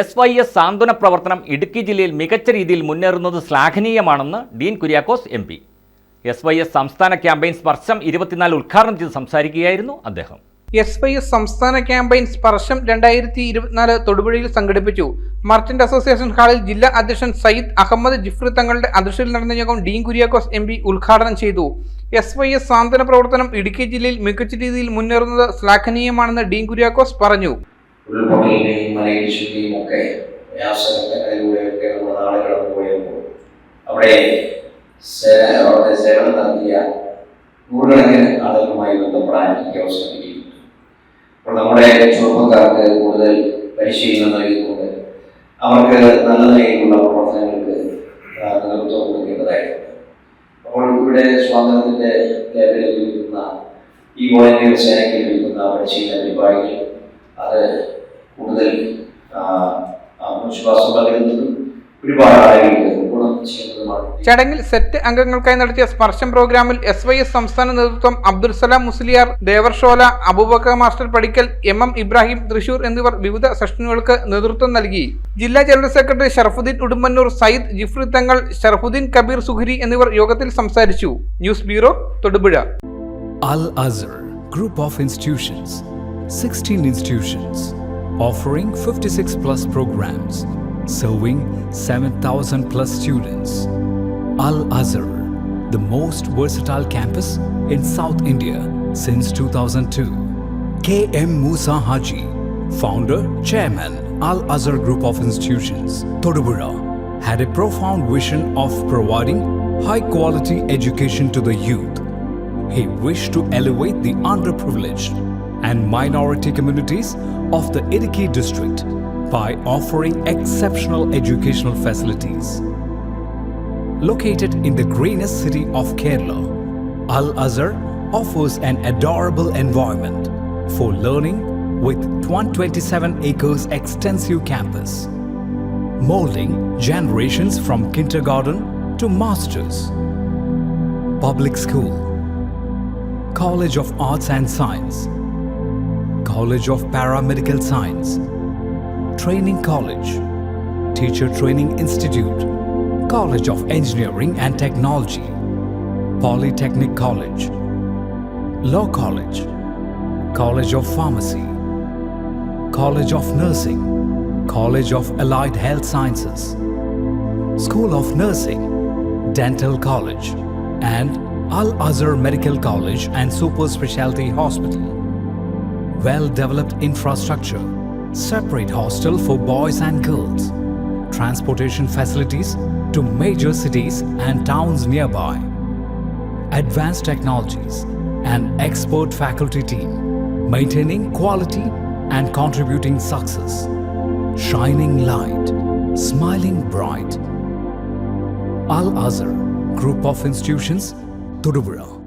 SYS സാന്ത്വന പ്രവർത്തനം ഇടുക്കി ജില്ലയിൽ മികച്ച രീതിയിൽ മുന്നേറുന്നത് ശ്ലാഘനീയമാണെന്ന് ഡീൻ കുര്യാക്കോസ് MP. SYS സംസ്ഥാന ക്യാമ്പയിൻ സ്പർശം 24 ഉദ്ഘാടനം ചെയ്ത് സംസാരിക്കുകയായിരുന്നു അദ്ദേഹം. SYS സംസ്ഥാന ക്യാമ്പയിൻ സ്പർശം 2024 തൊടുപുഴയിൽ സംഘടിപ്പിച്ചു. മർച്ചന്റ് അസോസിയേഷൻ ഹാളിൽ ജില്ലാ അധ്യക്ഷൻ സയ്യിദ് അഹമ്മദ് ജിഫ്രി തങ്ങളുടെ അധ്യക്ഷതയിൽ നടന്ന യോഗം ഡീൻ കുര്യാക്കോസ് MP ഉദ്ഘാടനം ചെയ്തു. SYS സാന്ത്വന പ്രവർത്തനം ഇടുക്കി ജില്ലയിൽ മികച്ച രീതിയിൽ മുന്നേറുന്നത് ശ്ലാഘനീയമാണെന്ന് ഡീൻ കുര്യാക്കോസ് പറഞ്ഞു. ഉരുൾപൊട്ടലിനെയും മലയിടിച്ചിലിനെയും ഒക്കെ പ്രയാസങ്ങളിലൂടെയൊക്കെ നമ്മുടെ നാട് കടന്നു പോയപ്പോൾ അവിടെ സേവനം നടത്തിയ നൂറുകണക്കിന് ആളുകളുമായി ബന്ധപ്പെടാൻ എനിക്ക് അവസരം കിട്ടിയിട്ടുണ്ട്. അപ്പോൾ നമ്മുടെ ചെറുപ്പക്കാർക്ക് കൂടുതൽ പരിശീലനം നൽകിക്കൊണ്ട് അവർക്ക് നല്ല നിലയിലുള്ള പ്രവർത്തനങ്ങൾക്ക് നേതൃത്വം കൊടുക്കേണ്ടതായിട്ടുണ്ട്. അപ്പോൾ ഇവിടെ സ്വാതന്ത്ര്യത്തിൻ്റെ ലേബലിൽ ലഭിക്കുന്ന ഈ വോളണ്ടിയർ സേനയ്ക്ക് ലഭിക്കുന്ന പരിശീലന പരിപാടികൾ അത് കൂടുതൽ വിശ്വാസം പകരുന്നതും ഒരുപാട് ആളുകൾക്ക് ഗുണം ചെയ്യുന്നതുമാണ്. ചടങ്ങിൽ സെറ്റ് അംഗങ്ങൾക്കായി നടത്തിയ സ്പർശം പ്രോഗ്രാമിൽ SYS സംസ്ഥാന നേതൃത്വം അബ്ദുൽ സലാം മുസ്ലിയാർ, ദേവർഷോല, അബൂബക്കർ മാസ്റ്റർ പടിക്കൽ, MM ഇബ്രാഹിം തൃശൂർ എന്നിവർ വിവിധ സെഷനുകൾക്ക് നേതൃത്വം നൽകി. ജില്ലാ ജനറൽ സെക്രട്ടറി ഷറഫുദ്ദീൻ ഉടുമ്പന്നൂർ, സയ്യിദ് ജിഫ്രി തങ്ങൾ, ഷറഫുദ്ദീൻ കബീർ സുഹരി എന്നിവർ യോഗത്തിൽ സംസാരിച്ചു. News bureau, Thodupuzha. Al Azhar Group of Institutions, 16 institutions offering 56 plus programs, serving 7,000 plus students. Al Azhar, the most versatile campus in South India since 2002. KM Musa Haji, founder, chairman, Al Azhar Group of Institutions, Todupuzha, had a profound vision of providing high quality education to the youth. He wished to elevate the underprivileged and minority communities of the Idukki district by offering exceptional educational facilities. Located in the greenest city of Kerala, Al Azhar offers an adorable environment for learning with 127 acres extensive campus, molding generations from kindergarten to masters. Public school, College of Arts and Science, College of Paramedical Science, Training College, Teacher Training Institute, College of Engineering and Technology, Polytechnic College, Law College, College of Pharmacy, College of Nursing, College of Allied Health Sciences, School of Nursing, Dental College, and Al Azhar Medical College and Super Specialty Hospital. Well-developed infrastructure, separate hostel for boys and girls, transportation facilities to major cities and towns nearby, advanced technologies, and expert faculty team, maintaining quality and contributing success, shining light, smiling bright. Al Azhar Group of Institutions, Todupuzha.